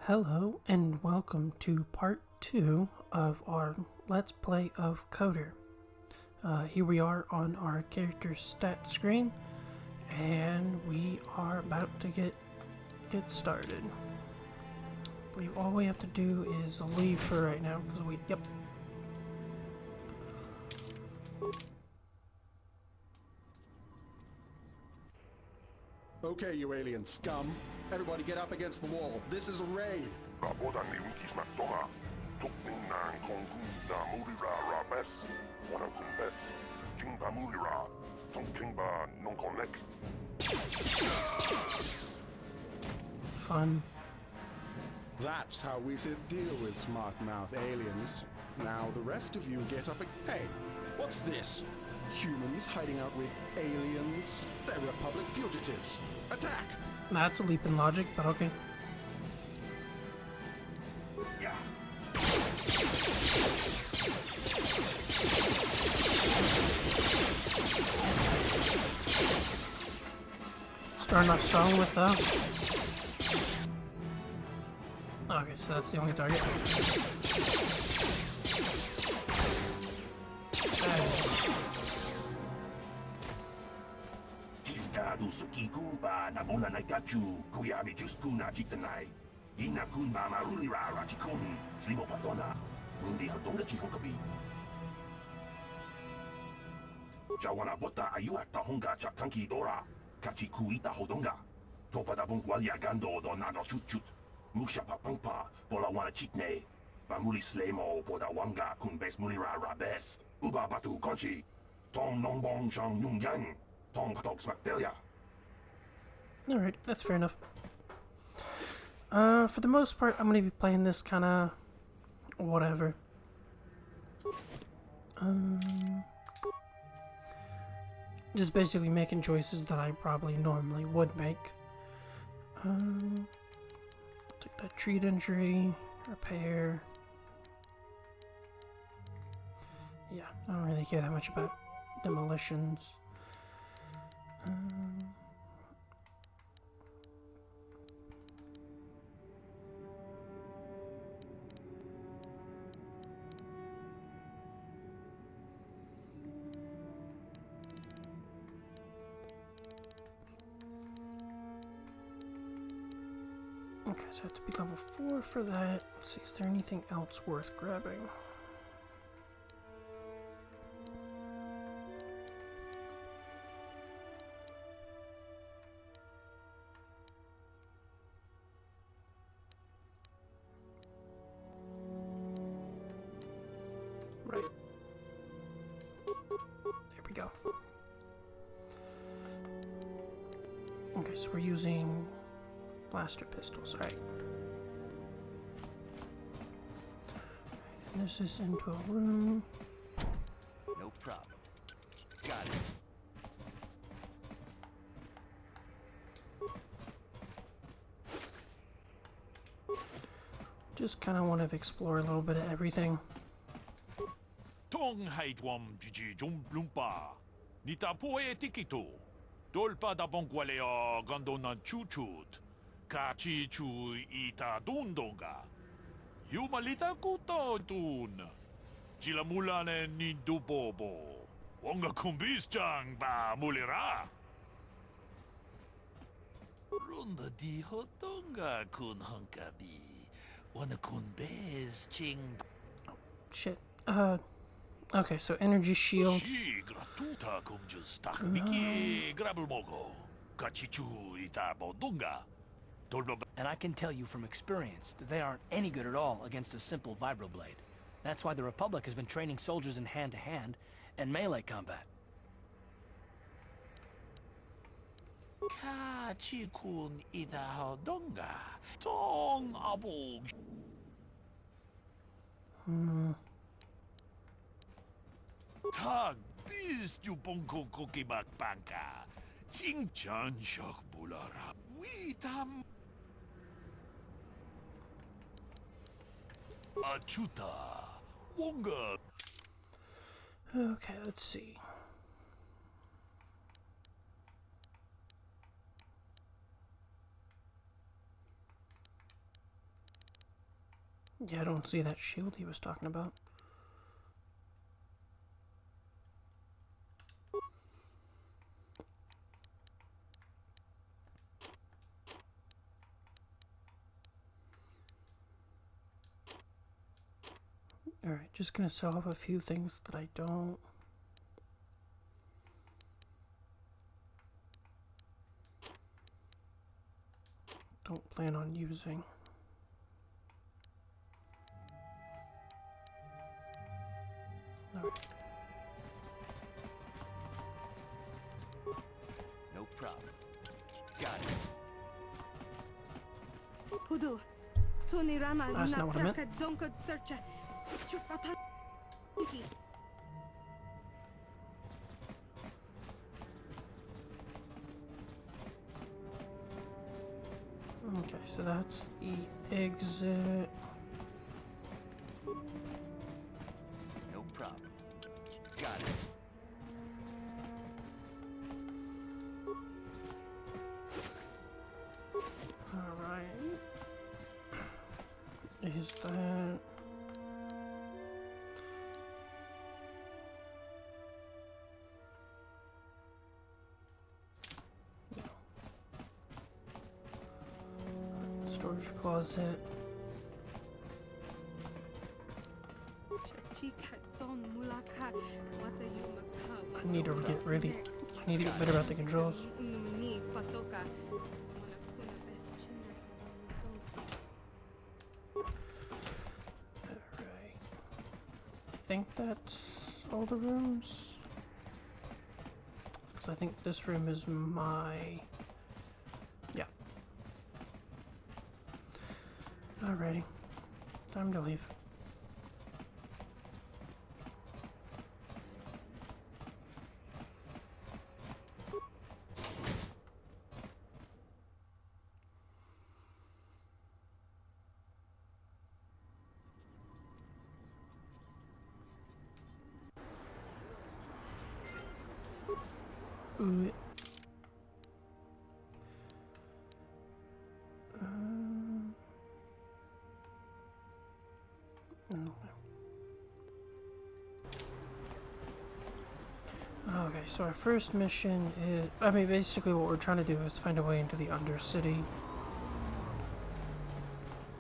Hello and welcome to part 2 of our Let's Play of Kotor. Here we are on our character stat screen and we are about to get started. I believe all we have to do is leave for right now because yep. Okay, you alien scum. Everybody get up against the wall. This is a raid. Fun. That's how we should deal with smart-mouth aliens. Now the rest of you get up. Hey, what's this? Humans hiding out with aliens? They're Republic fugitives. Attack! That's a leap in logic, but okay. Starting off strong with okay, so that's the only target. Do suki kumpa na bona na gachu kuya mi juskuna jitanai ina kunba maruli ra rachikun slimo patona mundi hadonga chikokabi jawana bota ayuha tahonga chakanki dora kachi kuita hodonga topa da bongwalia gando do nado chut musha papampa bola wana chitne bamuli slemo boda wanga kun bes mulira ra best uba batu konchi tom nongbong shang yung yang tom patok smakdelia. Alright, that's fair enough. For the most part, I'm going to be playing this kind of whatever. Just basically making choices that I probably normally would make. Take that treat injury, repair. Yeah, I don't really care that much about demolitions. Okay, so I have to be level 4 for that. Let's see, is there anything else worth grabbing? Right. There we go. Okay, so we're using blaster pistols, right? And this is into a room. No problem. Got it. Just kind of want to explore a little bit of everything. Tong haitwam jiji jumplumpa. Nitapoe tikito. Dolpa da bongwaleo gondona chuchut. Kachi chu ita dundonga. Yumalita kuto tun. Chilamulane ni dubobo. Wonga kumbis ba mulira. Runda di hotonga kun hunkabi. Wana kun bez ching. Shit. Okay, so energy shield. Shi gratuta kum just miki grabulmogo. Kachi chu ita bodunga. And I can tell you from experience that they aren't any good at all against a simple vibroblade. That's why the Republic has been training soldiers in hand-to-hand and melee combat. Kachikun ita hodonga. Tong abo. Tag bis ju bonko kokibak banka. Ching chan shok bulara. We tam Achuta Wonga. Okay, let's see. Yeah, I don't see that shield he was talking about. Alright, just gonna sell off a few things that I don't plan on using. Alright. No problem. Got it. Hudu, Tuni Rama That's not what I meant. Donka Searcha. Okay, so that's the exit. No problem. Got it. Alright. Is that... Storage closet. I need to get ready. I need to get better at the controls. Alright. I think that's all the rooms. Because I think this room is my... Yeah. Alrighty. Time to leave. Ooh. Okay, so our first mission is... I mean, basically what we're trying to do is find a way into the undercity.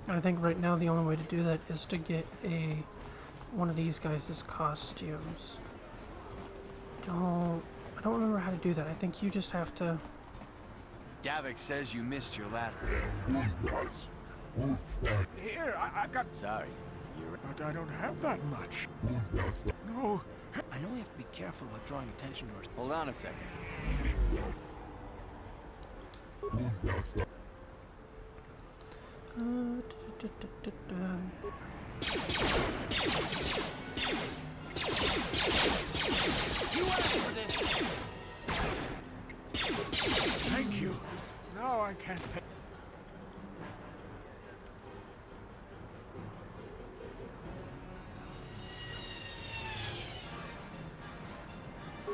And I think right now the only way to do that is to get one of these guys' costumes. I don't remember how to do that. I think you just have to... Davik says you missed your last... Here, I got... Sorry. But I don't have that much. No. I know we have to be careful about drawing attention to us. Hold on a second. You asked for this! Thank you. No, I can't pay.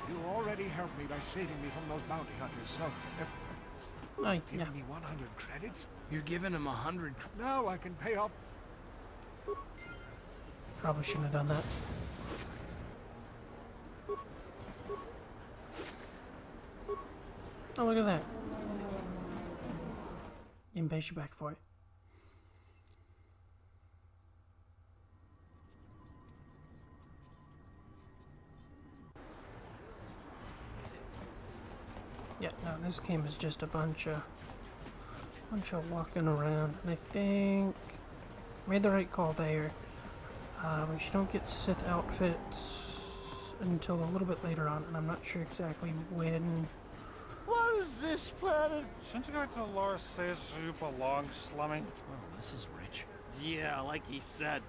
You already helped me by saving me from those bounty hunters, so... Yeah. Give me 100 credits? You're giving him 100... Now I can pay off... Probably shouldn't have done that. Oh, look at that. Didn't pay you back for it. Yeah, no, this game is just a bunch of walking around, and I think made the right call there. You don't get Sith outfits until a little bit later on, and I'm not sure exactly when. What is this planet? Shouldn't you go to the lore says you belong, Slummy? Oh, this is rich. Yeah, like he said,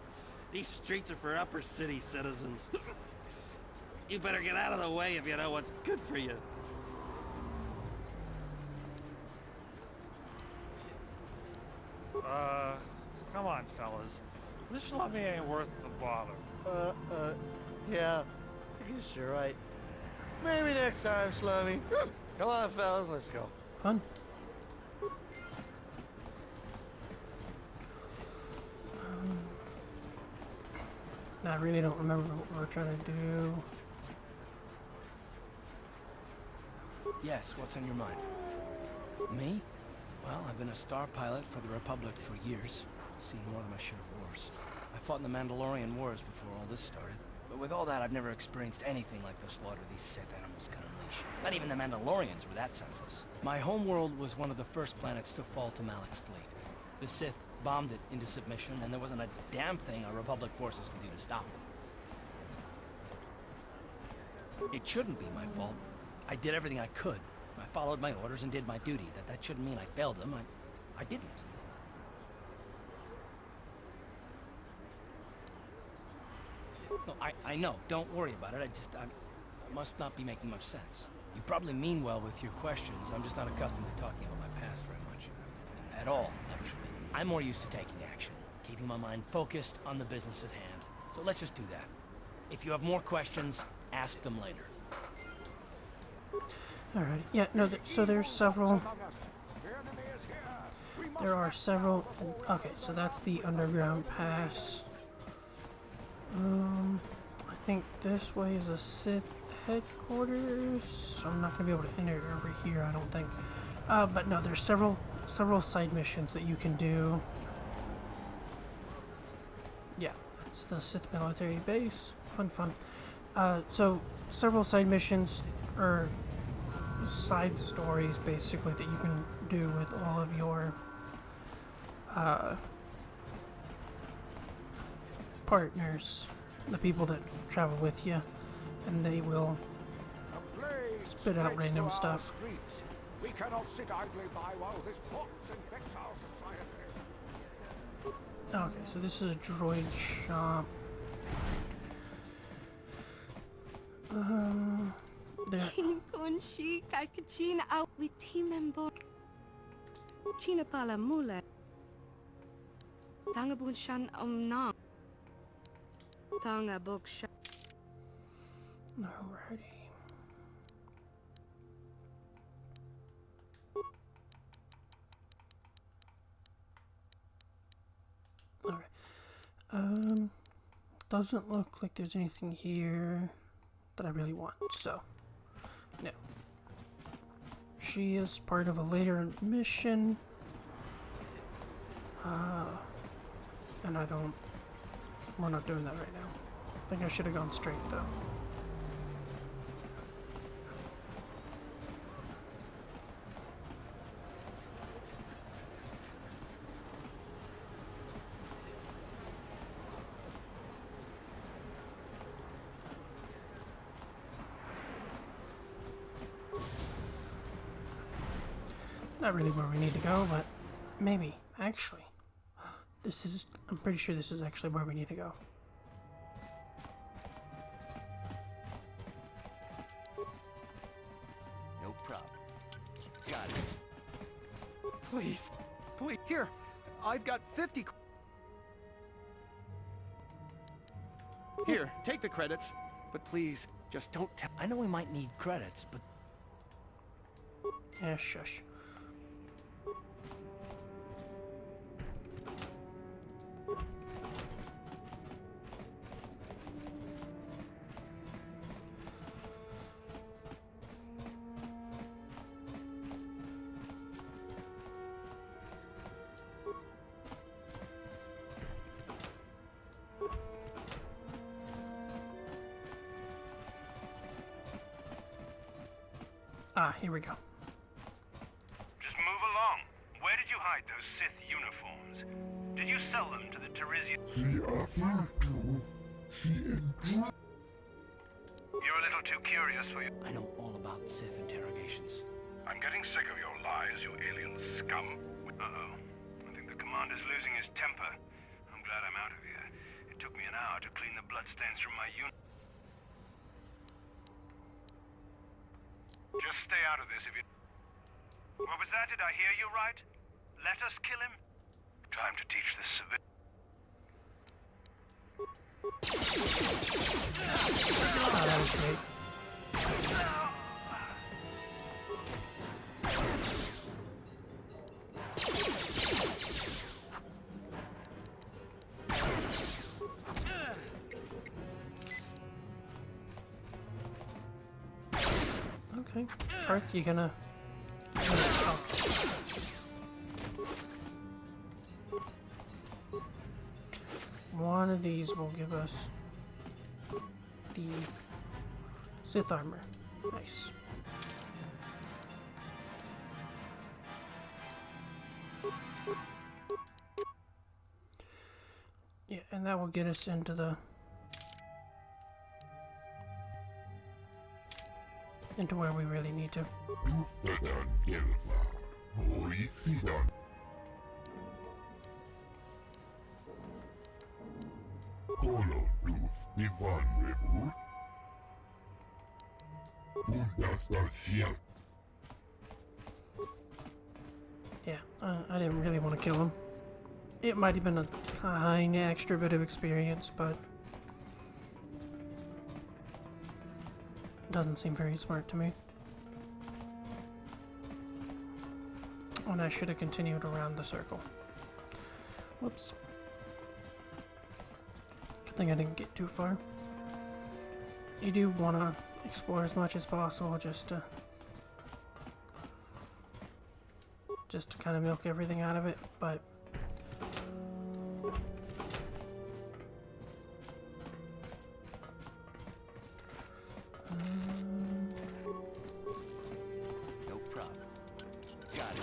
these streets are for upper city citizens. You better get out of the way if you know what's good for you. Come on, fellas. This Slummy ain't worth the bother. Yeah. I guess you're right. Maybe next time, Slummy. Come on, fellas, let's go. Fun. I really don't remember what we're trying to do. Yes, what's on your mind? Me? Well, I've been a star pilot for the Republic for years. Seen more than my share of wars. I fought in the Mandalorian Wars before all this started. But with all that, I've never experienced anything like the slaughter these Sith animals can unleash. Not even the Mandalorians were that senseless. My homeworld was one of the first planets to fall to Malak's fleet. The Sith bombed it into submission, and there wasn't a damn thing our Republic forces could do to stop them. It shouldn't be my fault. I did everything I could. I followed my orders and did my duty. That shouldn't mean I failed them. I didn't. No, I know. Don't worry about it. I must not be making much sense. You probably mean well with your questions. I'm just not accustomed to talking about my past very much. At all, actually. I'm more used to taking action, keeping my mind focused on the business at hand. So let's just do that. If you have more questions, ask them later. Alright, yeah, no, so there's several. There are several. Okay, so that's the underground pass. I think this way is a Sith headquarters. I'm not gonna be able to enter over here, I don't think. But no, there's several side missions that you can do. Yeah, that's the Sith military base. Fun. So several side missions or side stories basically that you can do with all of your partners, the people that travel with you, and they will spit out random stuff. We cannot sit idly by while this plots infects our society. Okay, so this is a droid shop. There. Konshi kakachina out with team member. China pala mula. Tangabun shan na. Tanga book shan. Alrighty. Alright. Doesn't look like there's anything here that I really want, so no. She is part of a later mission. And we're not doing that right now. I think I should have gone straight though. Not really where we need to go, but maybe, actually. I'm pretty sure this is actually where we need to go. No problem. Got it. Please. Here. I've got 50. Here, take the credits. But please, just don't tell. I know we might need credits, but... Yeah, shush. Here we go. Just move along. Where did you hide those Sith uniforms? Did you sell them to the Teresian? You're a little too curious for you. I know all about Sith interrogations. I'm getting sick of your lies, you alien scum. Uh-oh. I think the commander's losing his temper. I'm glad I'm out of here. It took me an hour to clean the bloodstains from my unit. Just stay out of this if you... What was that? Did I hear you right? Let us kill him? Time to teach this civilian... Oh, that was great. Okay. Karth, you gonna... Oh. One of these will give us the Sith armor. Nice. Yeah, and that will get us into the... into where we really need to. Yeah, I didn't really want to kill him. It might have been a tiny extra bit of experience, but doesn't seem very smart to me. And I should have continued around the circle. Whoops. Good thing I didn't get too far. You do want to explore as much as possible just to kind of milk everything out of it, but no problem. Got it.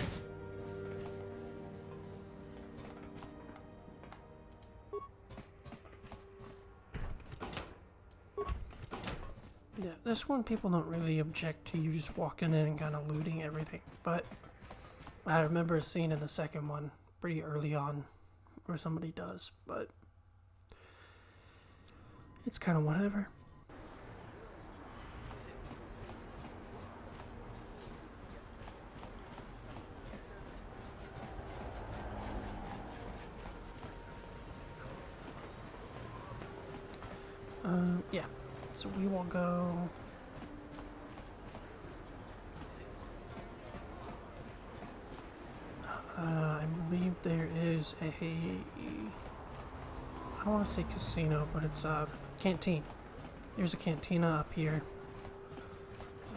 yeah, this one people don't really object to you just walking in and kind of looting everything, but I remember a scene in the second one pretty early on where somebody does, but it's kind of whatever. Yeah, so we will go... I believe there is a... I don't want to say casino, but it's a canteen. There's a cantina up here.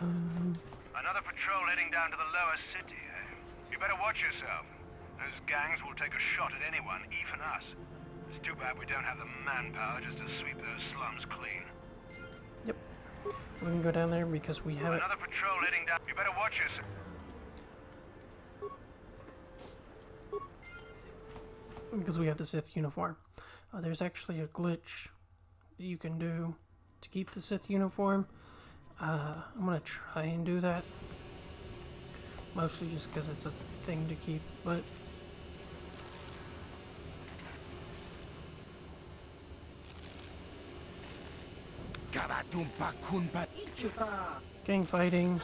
Another patrol heading down to the lower city, eh? You better watch yourself. Those gangs will take a shot at anyone, even us. It's too bad we don't have the manpower just to sweep those slums clean. Yep. We can go down there because we have Another patrol heading down. You better watch yourself. because we have the Sith uniform. There's actually a glitch that you can do to keep the Sith uniform. I'm gonna try and do that. Mostly just because it's a thing to keep, but... Gang fighting.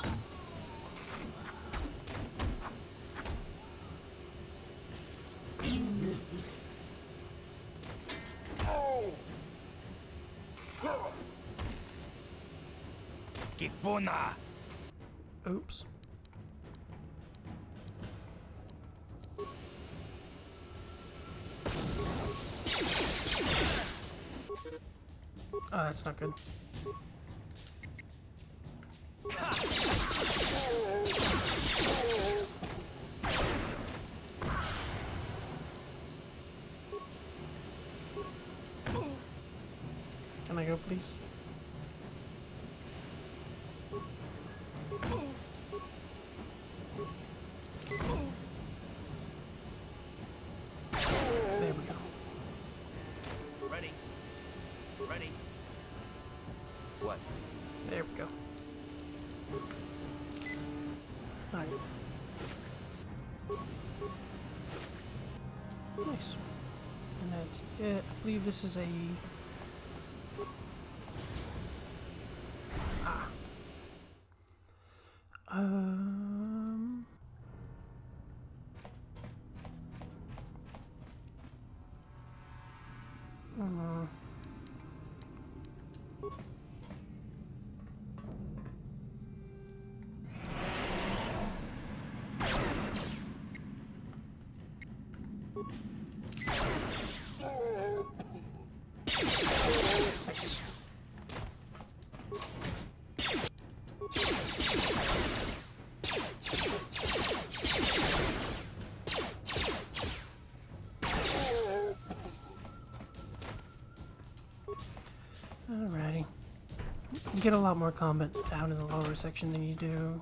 Oops. Oh, that's not good. Can I go, please? There we go. Ready. Ready. What? There we go. Alright. Nice. And that's it. I believe this is a... Ah. Nice. Alrighty. You get a lot more combat down in the lower section than you do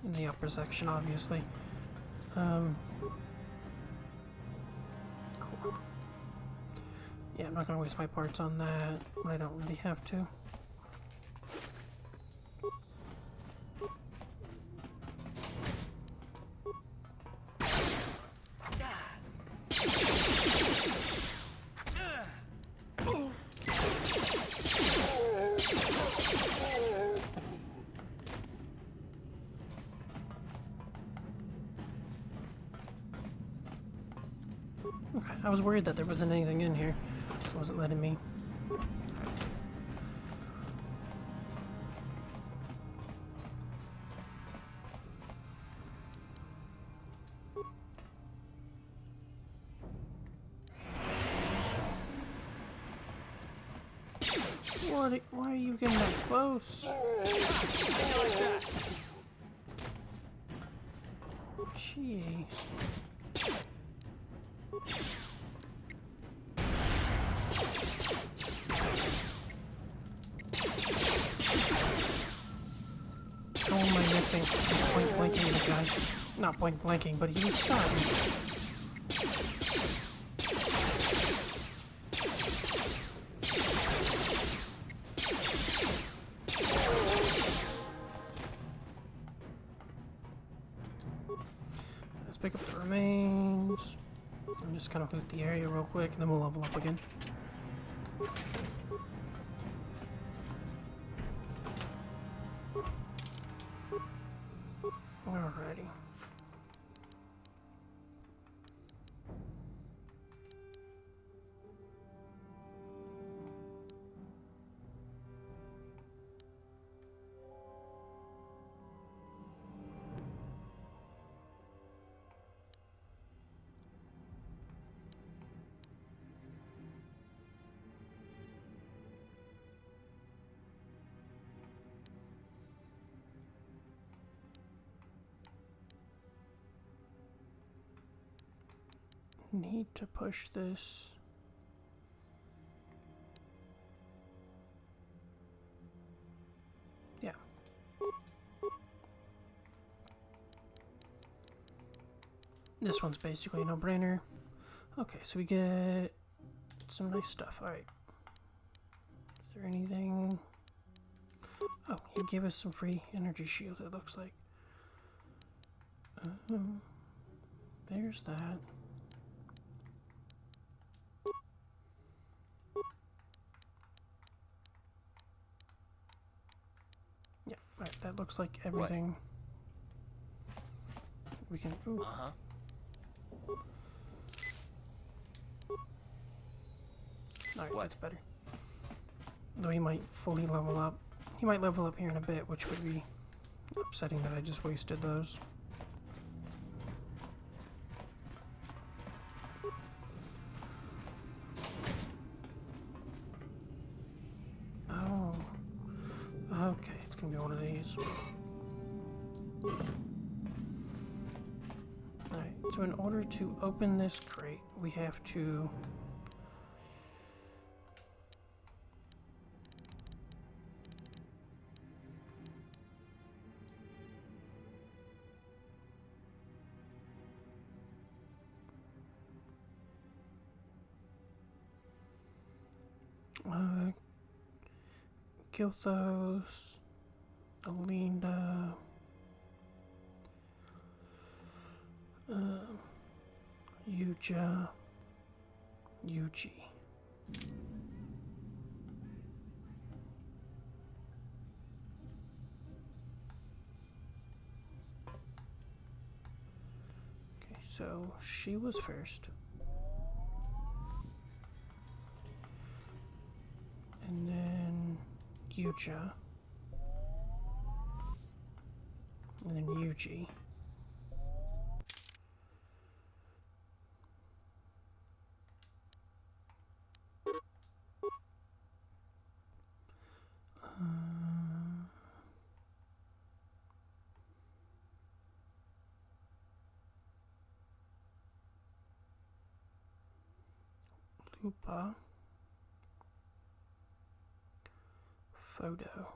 in the upper section, obviously. Cool. Yeah, I'm not gonna waste my parts on that when I don't really have to. Okay, I was worried that there wasn't anything in here, so it wasn't letting me. Why are you getting that close? Jeez. How am I missing? Point blanking the guy. Not point blanking, but he was stunned. Let's pick up the remains. I'm just gonna loot the area real quick, and then we'll level up again. Alrighty. Need to push this. Yeah. This one's basically a no-brainer. Okay, so we get some nice stuff. Alright. Is there anything? Oh, he gave us some free energy shields, it looks like. There's that. Yeah, right, that looks like everything. We can. Ooh. Alright, that's better. Though he might fully level up. He might level up here in a bit, which would be upsetting that I just wasted those. Oh. Okay, it's gonna be one of these. Alright, so in order to open this crate, we have to Gilthos, Alinda, Yuja, Yuji. Okay, so she was first. And then Yuja. And then Yuji. Lupa. photo.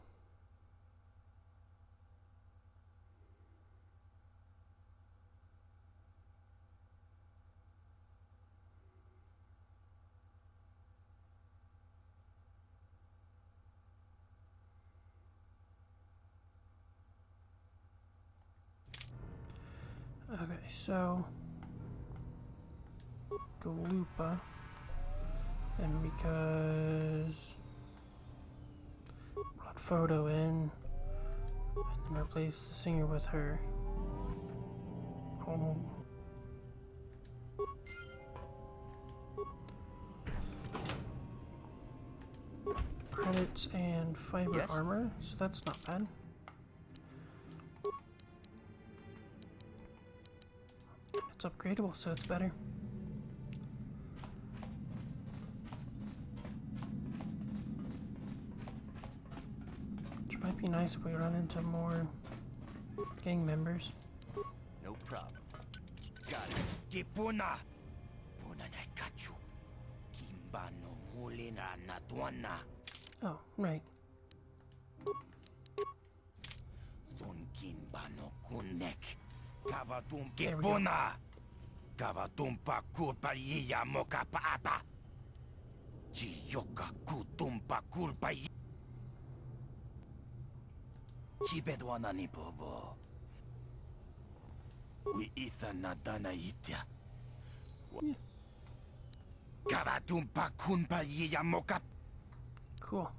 Okay, so Galupa, and because brought photo in and then replace the singer with her. Oh. Credits and fiber armor, so that's not bad. It's upgradable, so it's better. Which might be nice if we run into more gang members. No problem. Got it. Kipuna. Puna na kachu. Kimba no mulina na tuana. Oh, right. Don kimba no kunek. Kavatum kipuna. Kavatumpa kulpa yiya moka paata. Chiyoka kutumpa kulpa yi. Chibedwana ni bobo. We ita nadana itya. Kavatumpa kunpa yiya moka. Cool.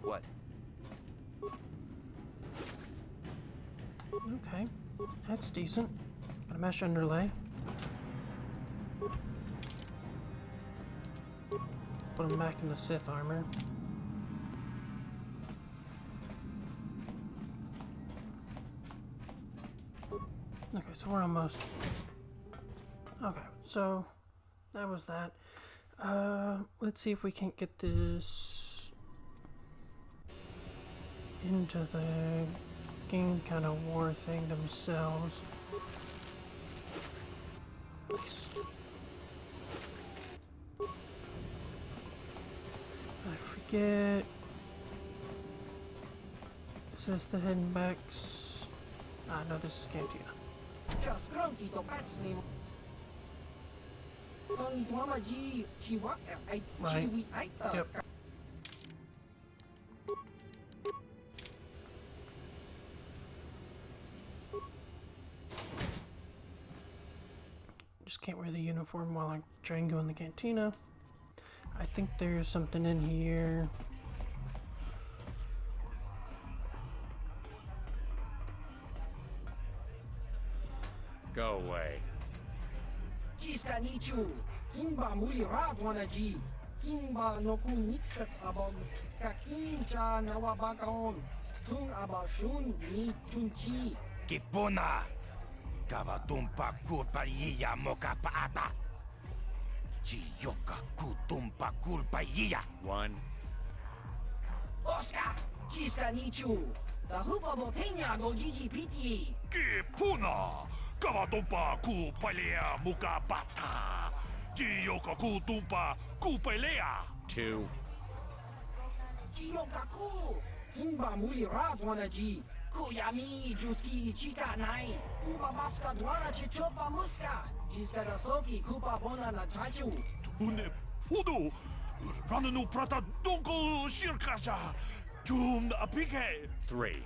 What? Okay, that's decent. Got a mesh underlay. Put him back in the Sith armor. Okay, so we're almost... Okay, so that was that. Let's see if we can't get this into the gang kind of war thing themselves. Nice. I forget. Is this the hidden backs? Ah, no, this is Cantina. Right. Yep. Just can't wear the uniform while I try and go in the cantina. I think there's something in here. Go away. Kimba muli radwanaji. Kimba no kunitsat abog. Kakincha nawabakaon. Tung abashun ni chunchi. Kipuna. Kavatumpa kulpa yiya moka paata. Chiyoka kutumpa kulpa yiya. One. Oscar. Chiska nichu. The hupa botenya go gigi piti. Kipuna. Kavatumpa kupalea muka bata. Chiyoka kutumpa kupalea. Two. Chiyokaku. Kimba muli radwanaji. Kuyami juski chika nai. Uba baska dwana chichopa muska. Jiska da soki kupa bona na chachu. Tune pudu. Rananu prata donko shirkasha. Tum apike. Three.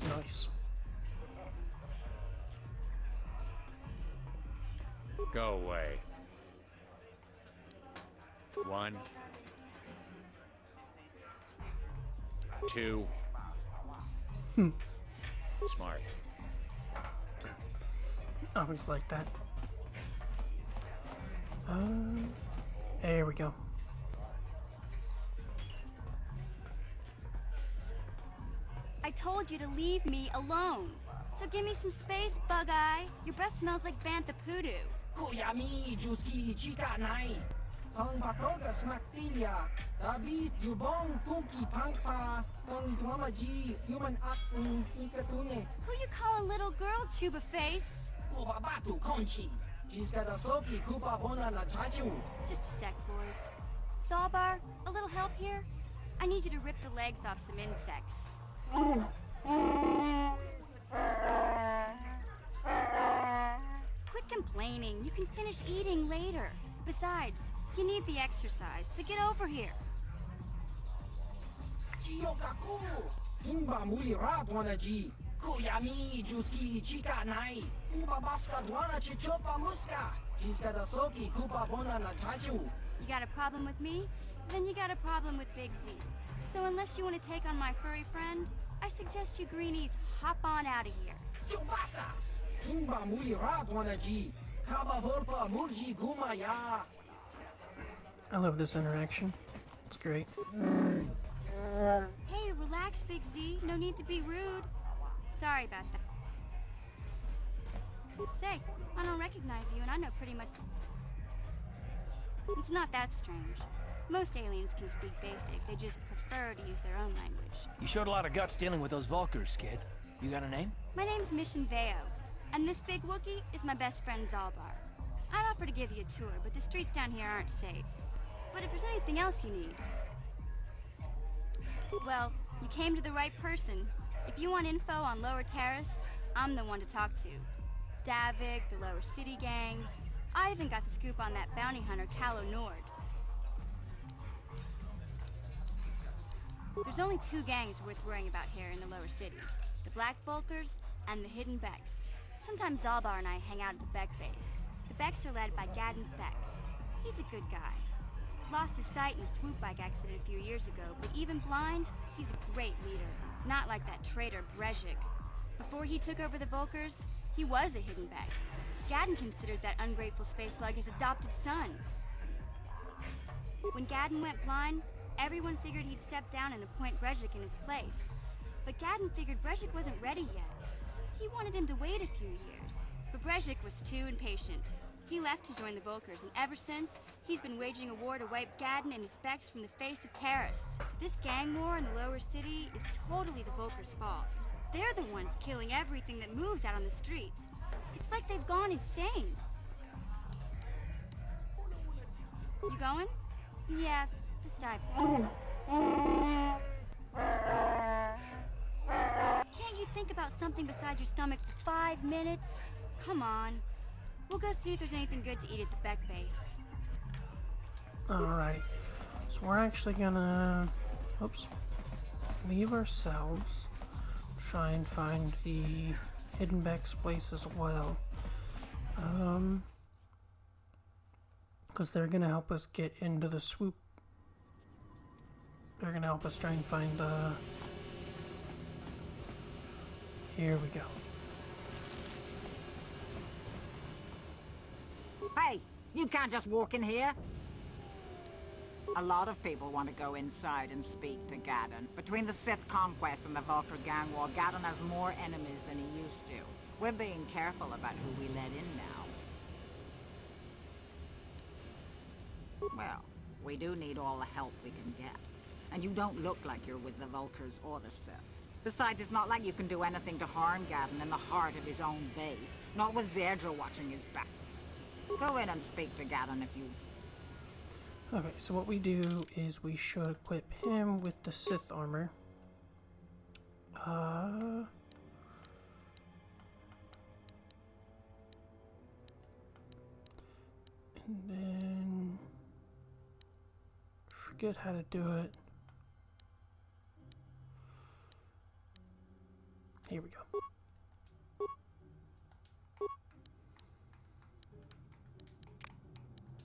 Nice. Go away. One. Two. Smart. Always like that. There we go. I told you to leave me alone. So give me some space, Bug-Eye. Your breath smells like Bantha Poodoo. Kuyami juski chika nai. Tong patoga smaktilia. Dabis jubong kuki pangpa. Tong itwamaji human acting ikatune. Who you call a little girl, Chuba Face? Ubabatu conchi. Jiskadasoki kupa bona na chachu. Just a sec, boys. Zalbar, a little help here? I need you to rip the legs off some insects. Quit complaining. You can finish eating later. Besides, you need the exercise, so get over here. Jiyokaku. Himba muli ratwana ji. Kuyami juski chika nai. Ubabaska dwana chichopa muska. Jiskadasoki kupa bona na chachu. You got a problem with me? Then you got a problem with Big Z. So unless you want to take on my furry friend, I suggest you greenies hop on out of here. Chubasa! Himba muli ratwana ji. Kaba volpa murji gumaya. I love this interaction. It's great. Hey, relax, Big Z. No need to be rude. Sorry about that. Say, I don't recognize you, and I know pretty much... It's not that strange. Most aliens can speak basic. They just prefer to use their own language. You showed a lot of guts dealing with those Vulkars, kid. You got a name? My name's Mission Veo, and this big Wookiee is my best friend Zalbar. I'd offer to give you a tour, but the streets down here aren't safe. But if there's anything else you need... Well, you came to the right person. If you want info on Lower Terrace, I'm the one to talk to. Davik, the Lower City gangs... I even got the scoop on that bounty hunter, Calo Nord. There's only two gangs worth worrying about here in the Lower City. The Black Bulkers and the Hidden Becks. Sometimes Zalbar and I hang out at the Beck base. The Becks are led by Gadden Beck. He's a good guy. Lost his sight in a swoop bike accident a few years ago, but even blind, he's a great leader. Not like that traitor Brezhik. Before he took over the Vulkars, he was a Hidden Beck. Gadden considered that ungrateful space slug his adopted son. When Gadden went blind, everyone figured he'd step down and appoint Brezhik in his place. But Gadden figured Brezhik wasn't ready yet. He wanted him to wait a few years. But Brezhik was too impatient. He left to join the Vulkars, and ever since, he's been waging a war to wipe Gadden and his Becks from the face of Terrace. This gang war in the Lower City is totally the Vulkars' fault. They're the ones killing everything that moves out on the streets. It's like they've gone insane. You going? Yeah, just dive. Can't you think about something besides your stomach for 5 minutes? Come on. We'll go see if there's anything good to eat at the Beck base. Alright. So we're actually gonna... Oops. Leave ourselves. Try and find the Hidden Beck's place as well. Because they're gonna help us get into the swoop. They're gonna help us try and find the... Here we go. Hey, you can't just walk in here. A lot of people want to go inside and speak to Gadden. Between the Sith conquest and the Vulkar gang war, Gadden has more enemies than he used to. We're being careful about who we let in now. Well, we do need all the help we can get. And you don't look like you're with the Vulkars or the Sith. Besides, it's not like you can do anything to harm Gadden in the heart of his own base. Not with Zerdra watching his back. Go in and speak to Gadden if you... Okay, so what we do is we should equip him with the Sith armor. And then... forget how to do it. Here we go.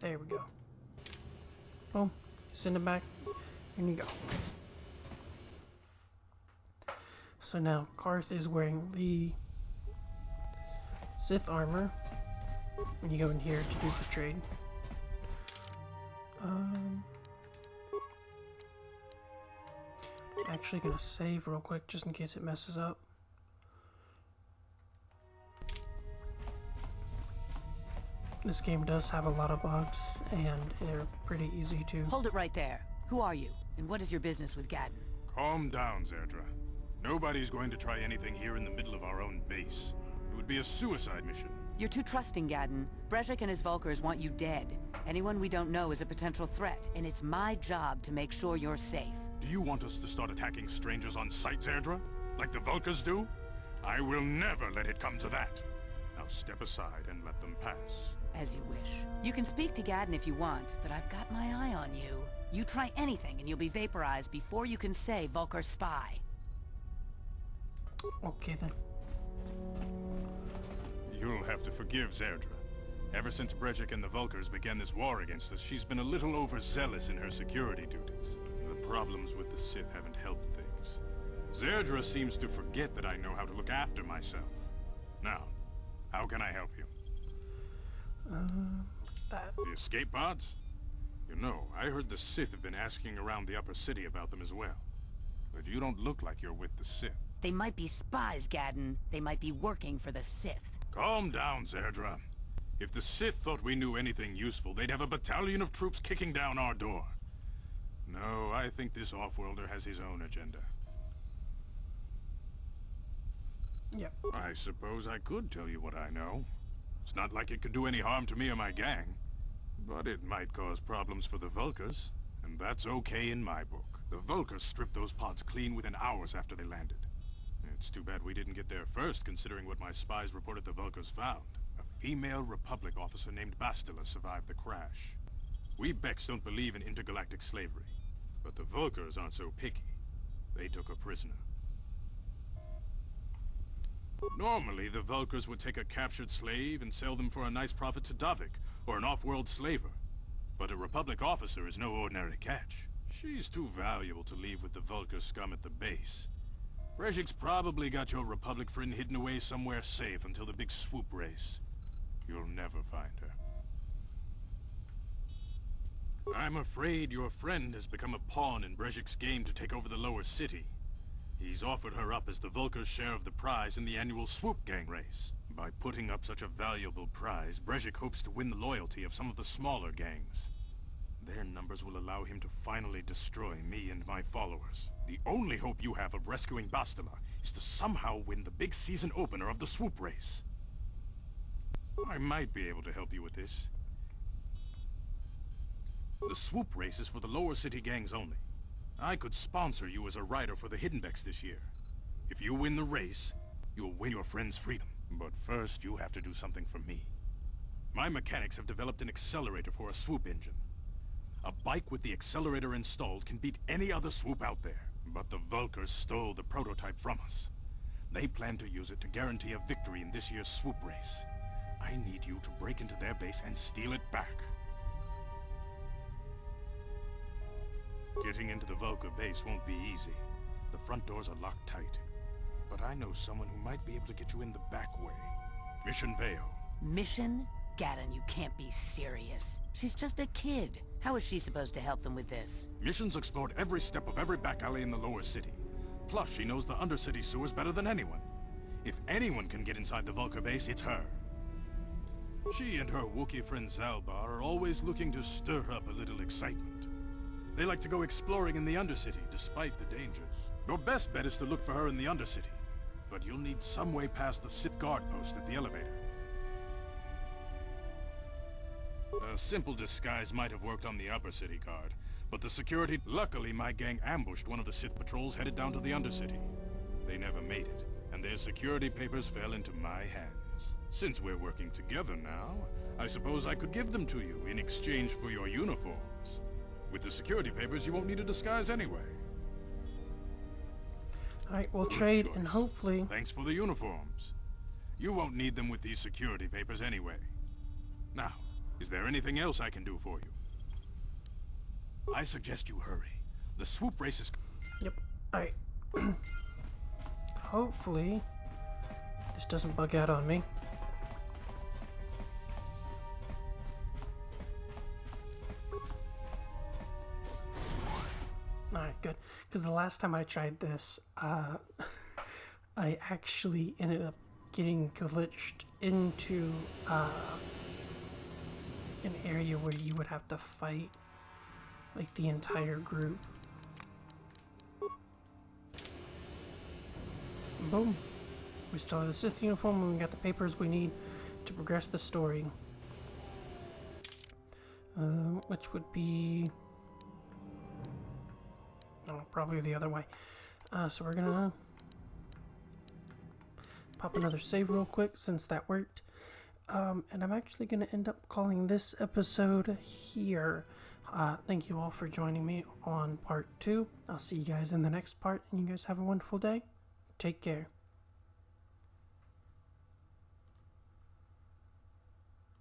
There we go. Boom. Send it back. And you go. So now Karth is wearing the Sith armor. When you go in here to do the trade. Actually gonna save real quick just in case it messes up. This game does have a lot of bugs, and they're pretty easy to... Hold it right there. Who are you, and what is your business with Gadden? Calm down, Zerdra. Nobody's going to try anything here in the middle of our own base. It would be a suicide mission. You're too trusting, Gadden. Brezhik and his Vulkars want you dead. Anyone we don't know is a potential threat, and it's my job to make sure you're safe. Do you want us to start attacking strangers on sight, Zerdra? Like the Vulkars do? I will never let it come to that. Now step aside and let them pass. As you wish. You can speak to Gadden if you want, but I've got my eye on you. You try anything and you'll be vaporized before you can say Vulkar spy. Okay then. You'll have to forgive Zerdra. Ever since Brezhik and the Vulkars began this war against us, she's been a little overzealous in her security duties. The problems with the Sith haven't helped things. Zerdra seems to forget that I know how to look after myself. Now, how can I help you? The escape pods? You know, I heard the Sith have been asking around the upper city about them as well. But you don't look like you're with the Sith. They might be spies, Gadden. They might be working for the Sith. Calm down, Zerdra. If the Sith thought we knew anything useful, they'd have a battalion of troops kicking down our door. No, I think this off-worlder has his own agenda. Yep. I suppose I could tell you what I know. It's not like it could do any harm to me or my gang. But it might cause problems for the Vulkars, and that's okay in my book. The Vulkars stripped those pods clean within hours after they landed. It's too bad we didn't get there first, considering what my spies reported the Vulkars found. A female Republic officer named Bastila survived the crash. We Beks don't believe in intergalactic slavery, but the Vulkars aren't so picky. They took her prisoner. Normally, the Vulkars would take a captured slave and sell them for a nice profit to Davik, or an off-world slaver. But a Republic officer is no ordinary catch. She's too valuable to leave with the Vulkar scum at the base. Brezhik's probably got your Republic friend hidden away somewhere safe until the big swoop race. You'll never find her. I'm afraid your friend has become a pawn in Brezhik's game to take over the lower city. He's offered her up as the Vulkar's share of the prize in the annual Swoop Gang race. By putting up such a valuable prize, Brezhik hopes to win the loyalty of some of the smaller gangs. Their numbers will allow him to finally destroy me and my followers. The only hope you have of rescuing Bastila is to somehow win the big season opener of the Swoop race. I might be able to help you with this. The Swoop race is for the lower city gangs only. I could sponsor you as a rider for the Hidden Becks this year. If you win the race, you'll win your friend's freedom. But first, you have to do something for me. My mechanics have developed an accelerator for a swoop engine. A bike with the accelerator installed can beat any other swoop out there. But the Vulkars stole the prototype from us. They plan to use it to guarantee a victory in this year's swoop race. I need you to break into their base and steal it back. Getting into the Vulkar base won't be easy. The front doors are locked tight. But I know someone who might be able to get you in the back way. Mission Vale. Mission? Gadden, you can't be serious. She's just a kid. How is she supposed to help them with this? Mission's explored every step of every back alley in the lower city. Plus, she knows the undercity sewers better than anyone. If anyone can get inside the Vulkar base, it's her. She and her Wookiee friend Zalbar are always looking to stir up a little excitement. They like to go exploring in the undercity, despite the dangers. Your best bet is to look for her in the undercity. But you'll need some way past the Sith guard post at the elevator. A simple disguise might have worked on the upper city guard, but the security... Luckily, my gang ambushed one of the Sith patrols headed down to the undercity. They never made it, and their security papers fell into my hands. Since we're working together now, I suppose I could give them to you in exchange for your uniforms. With the security papers, you won't need a disguise anyway. Alright, we'll Good trade choice. and hopefully... Thanks for the uniforms. You won't need them with these security papers anyway. Now, is there anything else I can do for you? I suggest you hurry. The swoop race is... Yep. Alright. Hopefully, this doesn't bug out on me. Alright, good. Because the last time I tried this, I actually ended up getting glitched into an area where you would have to fight like the entire group. Boom. We still have the Sith uniform and we got the papers we need to progress the story. Which would be... oh, probably the other way. So we're gonna pop another save real quick since that worked. And I'm actually gonna end up calling this episode here. Thank you all for joining me on part 2. I'll see you guys in the next part, and you guys have a wonderful day. Take care.